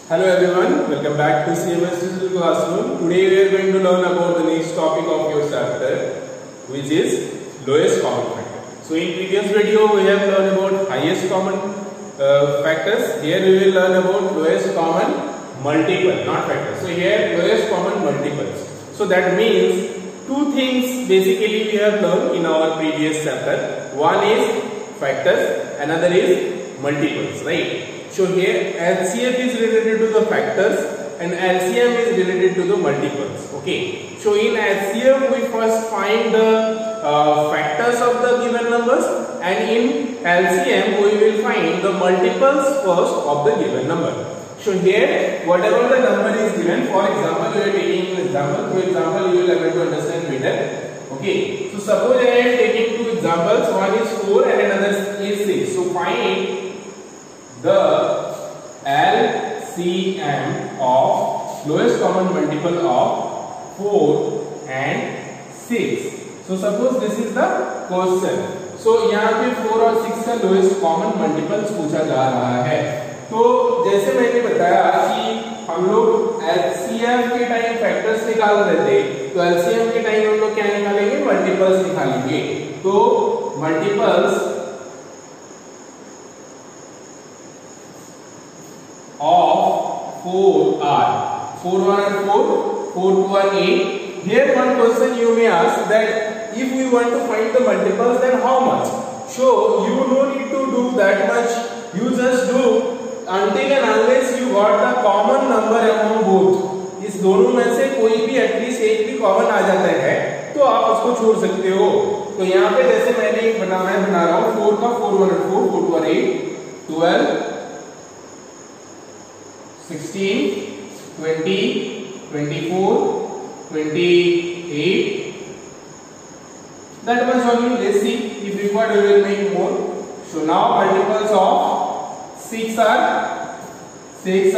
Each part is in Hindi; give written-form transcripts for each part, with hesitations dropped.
Hello everyone, welcome back to CMS Digital Classroom. Today we are going to learn about the next topic of your chapter, which is lowest common factor. So in previous video we have learned about highest common factors. Here we will learn about lowest common multiple, not factors. So here lowest common multiples. So that means two things basically we have learned in our previous chapter. One is factors, another is multiples, right? So here LCM is related to the factors and LCM is related to the multiples. Okay. So in LCM we first find the factors of the given numbers, and in LCM we will find the multiples first of the given number. So here whatever the number is given, for example we are taking an example. For example you will able to understand better. Okay. So suppose I am taking two examples. One is 4 and another is 6. So find the LCM of lowest common multiple of 4 and 6. So suppose this is the question. So यहाँ पे 4 और 6 का lowest common multiples पूछा जा रहा है. तो जैसे मैंने बताया कि हम लोग LCM के टाइम फैक्टर्स निकाल रहे थे, तो LCM के टाइम हम लोग क्या निकालेंगे? मल्टीपल्स निकालेंगे. तो multiples of 4 are 4 1 are 4, 4 2 are 8. Here one question you may ask that if we want to find the multiples, then how much? So you don't need to do that much. You just do until and unless you got the common number among both. इस दोनों में से कोई भी एटलीस्ट एक भी कॉमन आ जाता है तो आप उसको छोड़ सकते हो. तो यहाँ पे जैसे मैंने बना रहा हूँ 4 का 4 1 are 4, 4 2 are 8, 12 16, 20, 24, 28. That much only. Let's see if required we will make more. So now multiples of 6 are 6,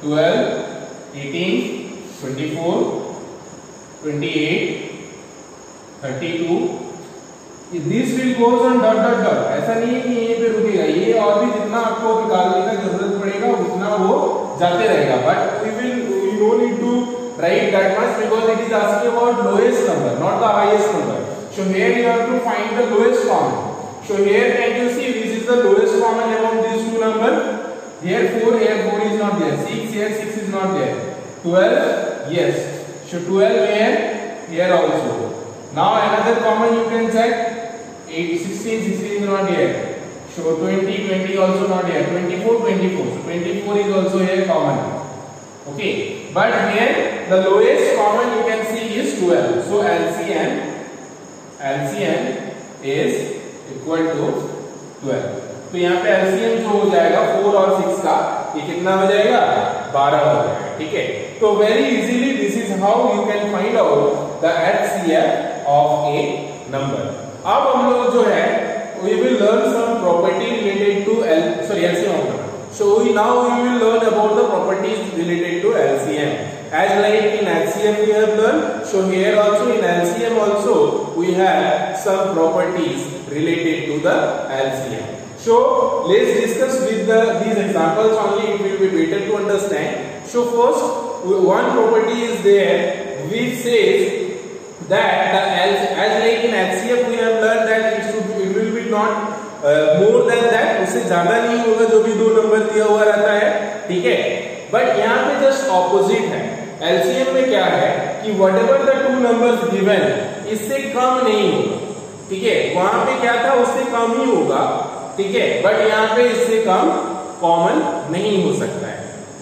12, 18, 24, 28, 32. This will goes on dot dot dot. ऐसा नहीं है कि यहीं पे रुकेगा, ये और भी जितना आपको निकालने का जरूरत पड़ेगा उतना वो जाते रहेगा. But we don't need to write that much because it is asking about lowest number, not the highest number. So here you have to find the lowest common. So here can you see this is the lowest common among these two numbers. Here 4 is not there. 6 here 6 is not there. 12 yes. So 12 here also. Now another common you can check. 16 is not here. So 20 also not here. 24. So 24 is also here common. Okay. But here the lowest common you can see is 12. So LCM is equal to 12. तो यहाँ पे LCM जो हो जाएगा 4 और 6 का, ये कितना हो जाएगा? 12 हो जाएगा. ठीक है. तो very easily this is how you can find out the LCM of a number. अब हम लोग जो है we will learn some property related to LCM of number. So now we will learn about the properties related to LCM. As like in LCM we have learned, so here also in LCM also we have some properties related to the LCM. So let's discuss with these examples only, it will be better to understand. So first one property is there which says that as like in LCM we have learned that it will be not more than that, उससे ज्यादा नहीं होगा जो भी दो नंबर दिया हुआ रहता है. ठीक है. बट यहाँ पे जस्ट ऑपोजिट है. LCM में क्या है कि whatever the two numbers given, इससे कम नहीं होगा. ठीक है. वहां पे क्या था, उससे कम ही होगा. ठीक है. बट यहाँ पे इससे कम कॉमन नहीं हो सकता है,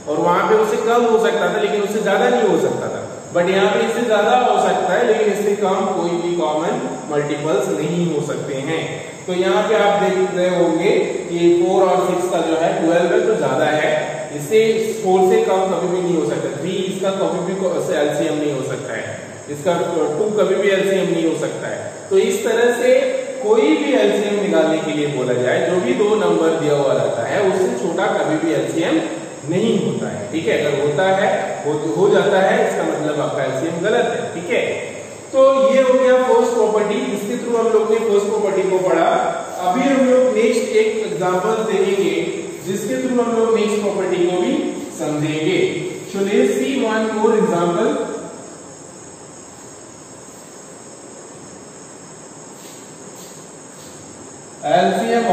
और वहां पे उससे कम हो सकता था लेकिन उससे ज्यादा नहीं हो सकता था. बट यहाँ पे इससे ज्यादा हो सकता है लेकिन इससे कम कोई भी कॉमन मल्टीपल्स नहीं हो सकते हैं. तो यहाँ पे आप देख रहे होंगे कि 4 और 6 का जो है 12 है तो ज्यादा है, इससे 4 से कम कभी भी नहीं हो सकता. 3 इसका कभी भी LCM नहीं हो सकता है, इसका 2 कभी भी LCM नहीं हो सकता है. तो इस तरह से कोई भी LCM निकालने के लिए बोला जाए, जो भी दो नंबर दिया हुआ रहता है उससे छोटा कभी भी LCM नहीं होता है. ठीक है. अगर होता है हो जाता है, इसका मतलब आपका LCM गलत है. ठीक है. तो ये हो गया फर्स्ट प्रॉपर्टी. इसके थ्रू हम लोग ने फर्स्ट प्रॉपर्टी को पढ़ा. अभी हम लोग नेक्स्ट एक एग्जांपल देखेंगे जिसके थ्रू हम लोग नेक्स्ट प्रॉपर्टी को भी समझेंगे। So let's see one more example. LCM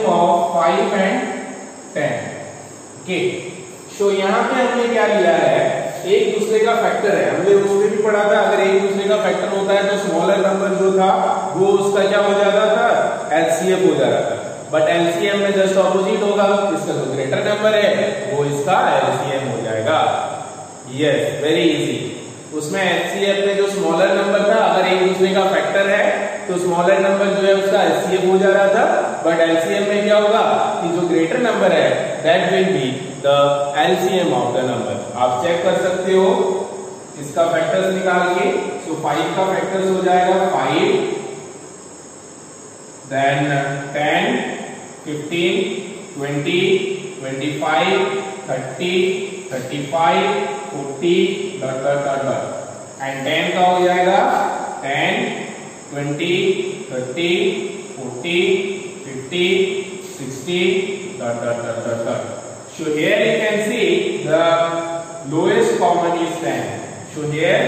of 5 and 10। Okay, so यहाँ पे हमने क्या लिया है, एक दूसरे का फैक्टर है। हमने उसमें भी पढ़ा था, अगर एक दूसरे का फैक्टर होता है तो स्मॉलर नंबर जो था वो उसका क्या हो जाता था, LCM हो जाता था। बट LCM में जस्ट ऑपोजिट होगा, इसका जो ग्रेटर नंबर है वो इसका LCM हो जाएगा। Yes, very easy. उसमें LCM में जो स्मॉलर नंबर था, अगर एक दूसरे का फैक्टर है तो स्मॉलर नंबर जो है उसका LCM हो जा रहा था। बट LCM में क्या होगा कि जो ग्रेटर नंबर है that will be the LCM of the number. आप चेक कर सकते हो इसका फैक्टर्स निकाल के। सो 5 का फैक्टर्स हो जाएगा 5, then 10, 15, 20, 25, 30, 35, 40 dot dot dot dot and 10 का हो जाएगा 10, 20, 30, 40, 50, 60 dot dot dot dot dot. So here you can see the lowest common is 10. So here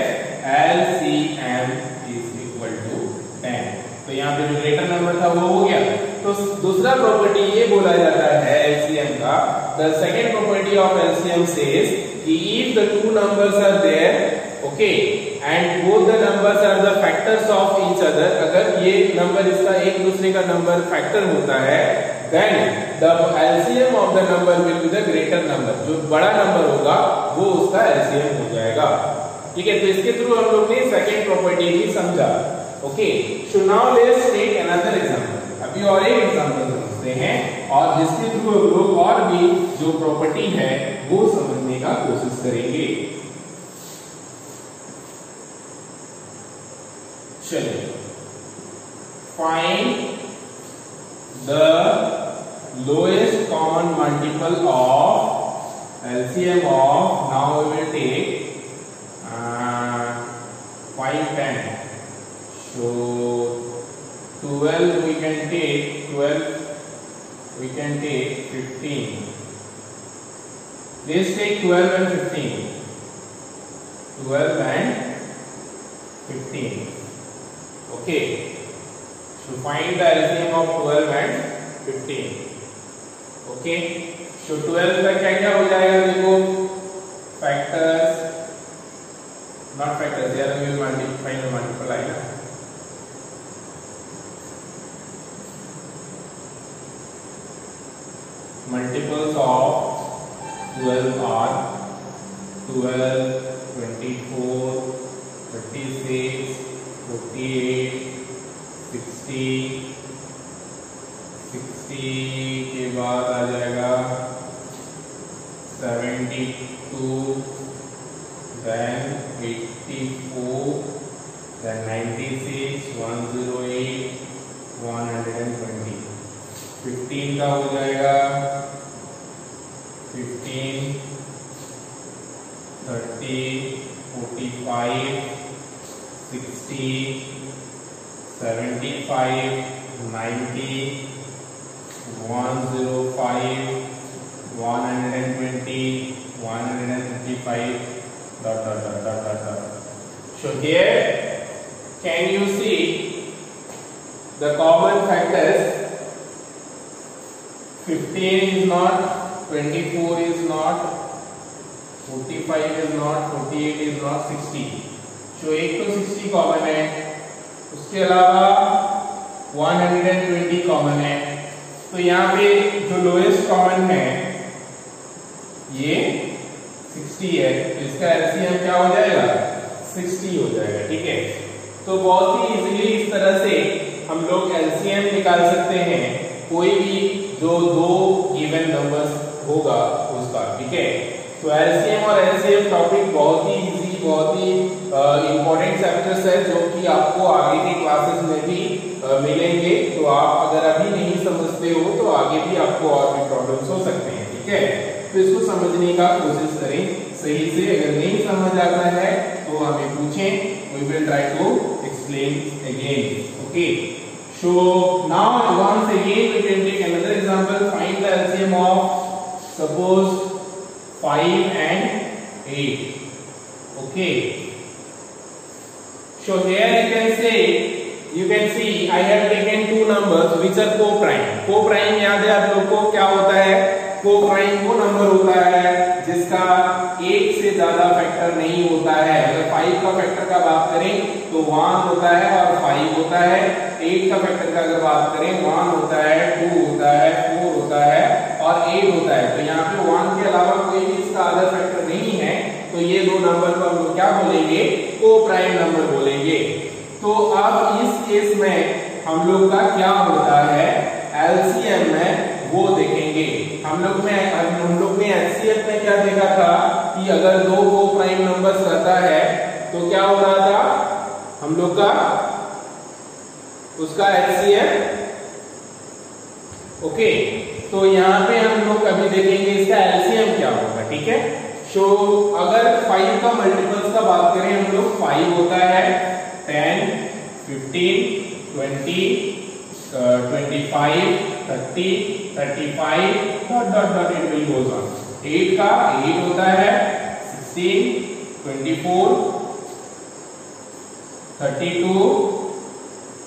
LCM is equal to 10. तो यहाँ पे जो ग्रेटर नंबर था वो हो गया। तो दूसरा प्रॉपर्टी ये बोला जाता है LCM का, the second property of LCM says कि if the two numbers are there, okay, and both the numbers are the factors of each other, अगर ये नंबर इसका एक दूसरे का नंबर फैक्टर होता है, then the LCM of the number will be the greater number। जो बड़ा नंबर होगा वो उसका LCM हो जाएगा। ठीक है, तो इसके थ्रू हम लोग ने सेकंड प्रॉपर्टी भी समझा। Okay, so now let's take another example. अभी और एक एग्जांपल समझते हैं और जिसके थ्रू हम लोग और भी जो प्रॉपर्टी है वो समझने का कोशिश करेंगे। चलिए, find the lowest common multiple of LCM of, now we will take 5, 10. So 12 we can take 15. Let's take 12 and 15. 12 and 15. Okay. So find the LCM of 12 and 15. Okay. So 12 का क्या क्या हो जाएगा, देखो फैक्टर्स, नॉट फैक्टर्स, यार we will multiply ना। Multiples of 12 are 12, 24, 36, 48, 60, 60 के बाद आ जाएगा 72, then 84, then 96, 108, 120। 15 का हो जाएगा 15, 30, 45, 60, 75, 90, 105, 120, 155, dot dot dot dot dot dot. So here can you see the common factors? 15 is not, 24 is not, 45 is not, 48 is not, 60। जो एक तो 60 कॉमन है, उसके अलावा 120 कॉमन है। तो यहाँ पे जो लोएस्ट कॉमन है ये 60 है, तो इसका LCM क्या हो जाएगा, 60 हो जाएगा। ठीक है, तो बहुत ही इजीली इस तरह से हम लोग LCM निकाल सकते हैं कोई भी जो दो गिवन नंबर्स होगा उसका। ठीक है, तो LCM और LCM टॉपिक बहुत ही इजी, बहुत ही इंपॉर्टेंट चैप्टर्स है जो कि आपको आगे के क्लासेस में भी मिलेंगे। तो आप अगर अभी नहीं समझते हो तो आगे भी आपको और भी प्रॉब्लम्स हो सकते हैं। ठीक है, तो इसको समझने का कोशिश करें सही से। अगर नहीं समझ आता है तो हमें पूछें, we will try to explain again. Okay. So now once again we can take another example. Find the LCM of suppose 5 and 8. Okay. So here you can see I have taken two numbers which are co-prime. Co-prime याद है आप लोग को क्या होता है? को-प्राइम वो नंबर होता है जिसका एक से ज्यादा फैक्टर नहीं होता है। अगर 5 का फैक्टर का बात करें तो 1 होता है और 5 होता है। 8 का फैक्टर का अगर बात करें 1 होता है, 2 होता है, 4 होता है और 8 होता है। तो यहाँ पे 1 के अलावा कोई भी इसका अदर फैक्टर नहीं है, तो ये दो नंबर को हम लोग क्या बोलेंगे? को-प्राइम नंबर बोलेंगे। तो अब इस केस में हम लोग का क्या होता है एलसीएम में वो देखेंगे। हम लोग ने एचसीएफ में क्या देखा था कि अगर दो को-प्राइम नंबर्स रहता है तो क्या हो रहा था हम लोग का उसका एचसीएफ। ओके, तो यहाँ पे हम लोग अभी देखेंगे इसका एलसीएम क्या होगा। ठीक है, सो अगर 5 का मल्टीपल्स का बात करें हम लोग 5 होता है 10, 15, 20, 25, 30, 35 dot it will goes on. 8 का 8 होता है 16, 24, 32,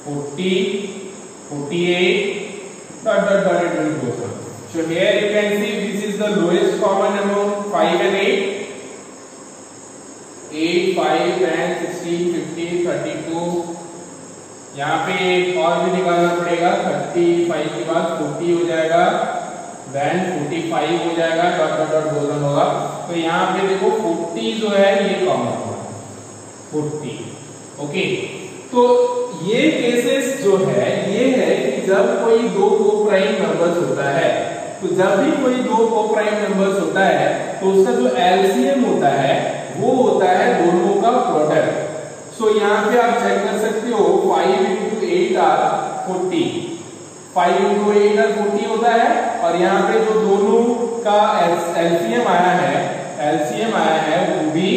40, 48 dot it will goes on. So here you can see this is the lowest common among 5 and 8. 8, 5, 10, 16, 15, 32. यहाँ पे और भी निकालना पड़ेगा। 35 के बाद 40 हो जाएगा, देन 45 हो जाएगा, डॉट गोज ऑन होगा। तो यहाँ पे देखो 40 जो है ये कॉमन होगा 40। ओके, तो ये केसेस जो है ये है कि जब कोई दो को-प्राइम नंबर्स होता है, तो जब भी कोई दो को-प्राइम नंबर्स होता है तो उसका जो एलसीएम होता है वो होता है दोनों का प्रोडक्ट। सो यहाँ पे आप चेक कर सकते हो 5 into 8 आर 40, 5 into 8 आर 40 होता है और यहाँ पे जो दोनों का एलसीएम आया है वो भी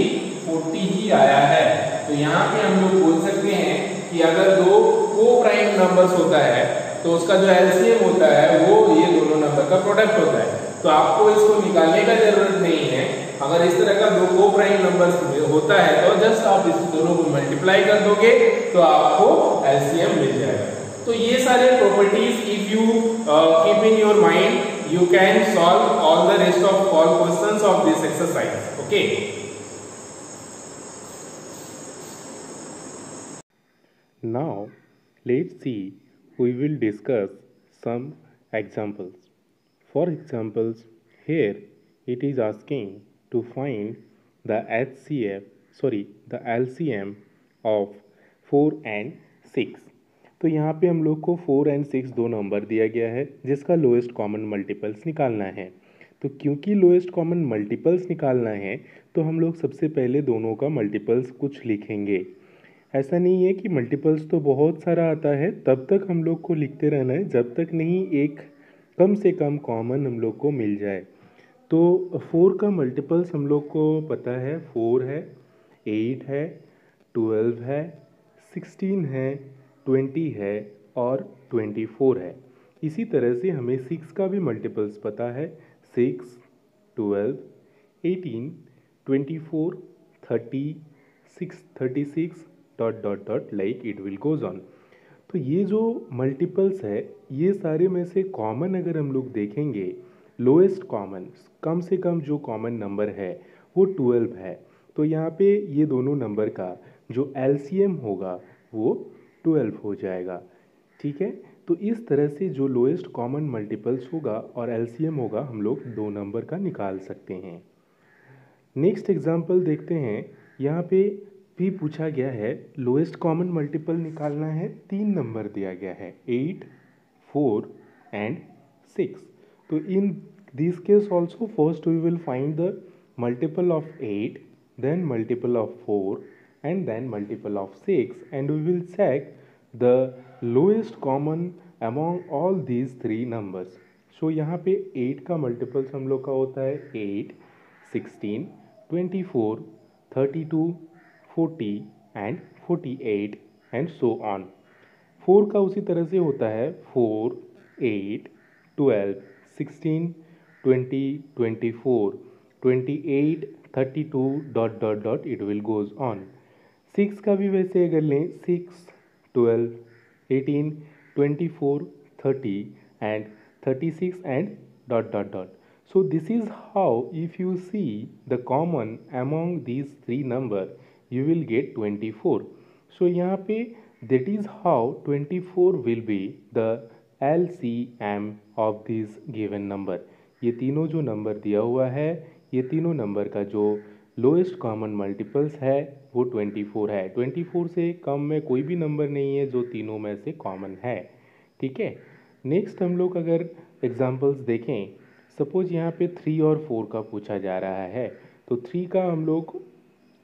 40 ही आया है। तो यहाँ पे हम लोग बोल सकते हैं कि अगर दो को-प्राइम नंबर्स होता है तो उसका जो एलसीएम होता है वो ये दोनों नंबर का प्रोडक्ट होता है। तो आपको इसको निकालने का जरूरत नहीं है। अगर इस तरह का दो को-प्राइम नंबर्स होता है तो जस्ट आप इस दोनों को मल्टीप्लाई कर दोगे तो आपको एलसीएम मिल जाएगा। तो ये सारे properties if you keep in your mind you can solve all the rest of all questions of this exercise. Okay, now let's see we will discuss some examples. For examples, here it is asking to find the the LCM of 4 and 6. तो यहाँ पे हम लोग को 4 and 6 दो नंबर दिया गया है जिसका लोएस्ट कॉमन मल्टीपल्स निकालना है। तो क्योंकि लोएस्ट कॉमन मल्टीपल्स निकालना है तो हम लोग सबसे पहले दोनों का मल्टीपल्स कुछ लिखेंगे। ऐसा नहीं है कि मल्टीपल्स तो बहुत सारा आता है, तब तक हम लोग को लिखते रहना है जब तक नहीं एक कम से कम कॉमन हम लोग को मिल जाए। तो 4 का मल्टीपल्स हम लोग को पता है 4 है, 8 है, 12 है, 16 है, 20 है और 24 है। इसी तरह से हमें 6 का भी मल्टीपल्स पता है 6, 12, 18, 24, 30, 36 dot like it will goes on. तो ये जो मल्टीपल्स है ये सारे में से कॉमन अगर हम लोग देखेंगे, लोएस्ट कॉमन कम से कम जो कॉमन नंबर है वो 12 है। तो यहाँ पे ये दोनों नंबर का जो एलसीएम होगा वो 12 हो जाएगा। ठीक है, तो इस तरह से जो लोएस्ट कॉमन मल्टीपल्स होगा और एलसीएम होगा हम लोग दो नंबर का निकाल सकते हैं। नेक्स्ट एग्जांपल देखते हैं। यहाँ पे भी पूछा गया है लोएस्ट कॉमन मल्टीपल निकालना है, 3 नंबर दिया गया है 8, 4 एंड 6। तो in this case also first we will find the multiple of 8, then multiple of 4 and then multiple of 6 and we will check the lowest common among all these 3 numbers. So यहाँ पे 8 का मल्टीपल्स हम लोग का होता है 8, 16, 24, 32, 40 and 48 एंड सो ऑन। 4 का उसी तरह से होता है 4, 8, 12, 16, 20, 24, 28, 32 dot dot dot it will goes on. 6 का भी वैसे अगर लें 6, 12, 18, 24, 30 and 36 and dot dot dot. So this is how if you see the common among these three number you will get 24. So यहाँ पे that is how 24 will be the LCM of this given number. ये तीनों जो नंबर दिया हुआ है, ये तीनों नंबर का जो लोएस्ट कॉमन मल्टीपल्स है वो 24 है। 24 से कम में कोई भी नंबर नहीं है जो तीनों में से कॉमन है। ठीक है, नेक्स्ट हम लोग अगर एग्जांपल्स देखें, सपोज यहाँ पे 3 और 4 का पूछा जा रहा है, तो 3 का हम लोग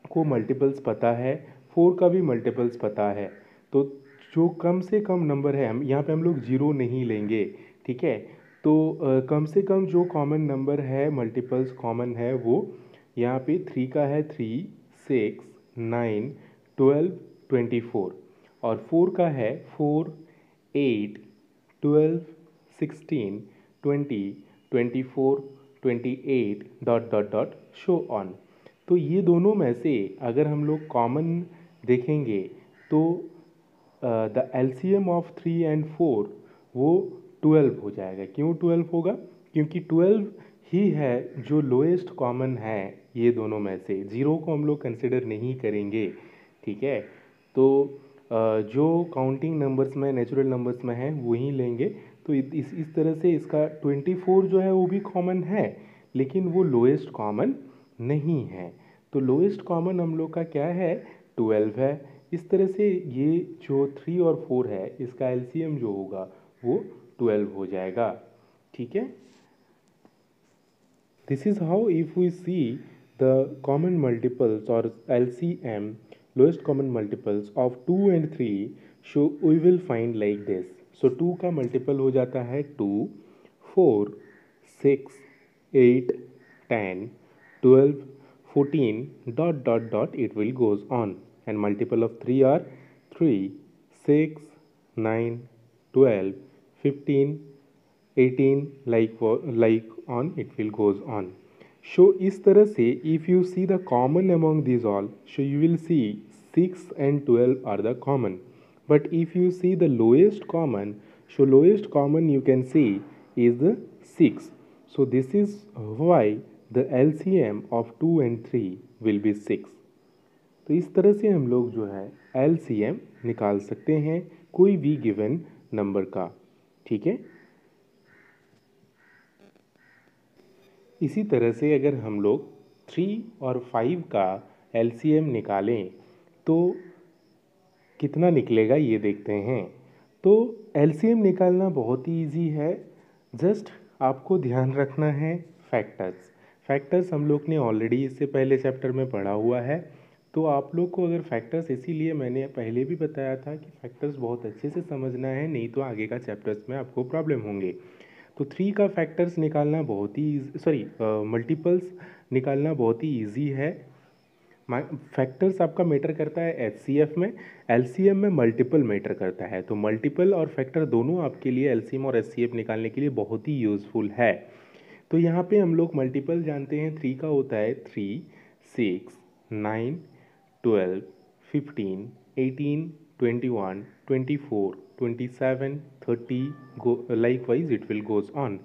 को मल्टीपल्स पता है, 4 का भी मल्टीपल्स पता है, तो जो कम से कम नंबर है हम यहाँ पे हम लोग जीरो नहीं लेंगे। ठीक है, तो कम से कम जो कॉमन नंबर है मल्टीपल्स कॉमन है वो यहाँ पे 3 का है 3, 6, 9, 12, 24 और 4 का है 4, 8, 12, 16, 20, 24, 28 dot dot dot show on. तो ये दोनों में से अगर हम लोग कॉमन देखेंगे तो द एलसीएम ऑफ 3 एंड 4 वो 12 हो जाएगा। क्यों 12 होगा? क्योंकि 12 ही है जो लोएस्ट कॉमन है ये दोनों में से, जीरो को हम लोग कंसिडर नहीं करेंगे। ठीक है, तो जो काउंटिंग नंबर्स में नेचुरल नंबर्स में है वही लेंगे। तो इस तरह से इसका 24 जो है वो भी कॉमन है लेकिन वो लोएस्ट कॉमन नहीं है। तो लोएस्ट कॉमन हम लोग का क्या है? 12 है। इस तरह से ये जो 3 और 4 है इसका एलसीएम जो होगा वो 12 हो जाएगा। ठीक है, this is how if we see the common multiples or LCM lowest common multiples of 2 and 3, so we will find like this. So 2 का multiple हो जाता है 2, 4, 6, 8, 10, 12, 14 dot dot dot it will goes on, and multiple of 3 are 3, 6, 9, 12, 15, 18 like on it will goes on. So इस तरह से if you see the common among these all, so you will see 6 and 12 are the common. But if you see the lowest common, so lowest common you can see is the 6. So this is why the LCM of 2 and 3 will be 6. तो इस तरह से हम लोग जो है LCM निकाल सकते हैं कोई भी गिवन नंबर का। ठीक है, इसी तरह से अगर हम लोग 3 और 5 का एलसीएम निकालें तो कितना निकलेगा ये देखते हैं। तो एलसीएम निकालना बहुत ही इजी है, जस्ट आपको ध्यान रखना है फैक्टर्स। फैक्टर्स हम लोग ने ऑलरेडी इससे पहले चैप्टर में पढ़ा हुआ है, तो आप लोग को अगर फैक्टर्स, इसीलिए मैंने पहले भी बताया था कि फैक्टर्स बहुत अच्छे से समझना है, नहीं तो आगे का चैप्टर्स में आपको प्रॉब्लम होंगे। तो 3 का फैक्टर्स निकालना बहुत ही मल्टीपल्स निकालना बहुत ही ईजी है। फैक्टर्स आपका मैटर करता है एचसीएफ में, एलसीएम में मल्टीपल मैटर करता है। तो मल्टीपल और फैक्टर दोनों आपके लिए एलसीएम और एचसीएफ निकालने के लिए बहुत ही यूज़फुल है। तो यहाँ पे हम लोग मल्टीपल जानते हैं, 3 का होता है 3, 6, 9, 12, 15, 18, 21, 24, 27, 30 likewise it will goes on.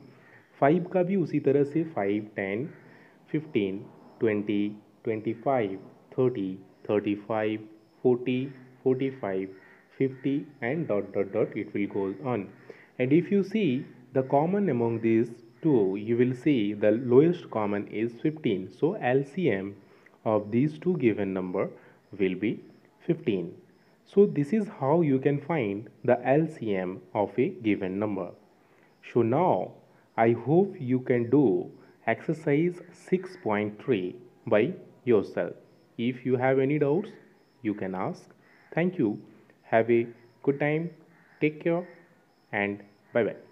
5 का भी उसी तरह से 5, 10, 15, 20, 25, 30, 35, 40, 45, 50 and dot dot dot it will goes on. And if you see the common among these two, you will see the lowest common is 15. So LCM of these two given number will be 15. So this is how you can find the LCM of a given number. So now I hope you can do exercise 6.3 by yourself. If you have any doubts, you can ask. Thank you. Have a good time. Take care and bye bye.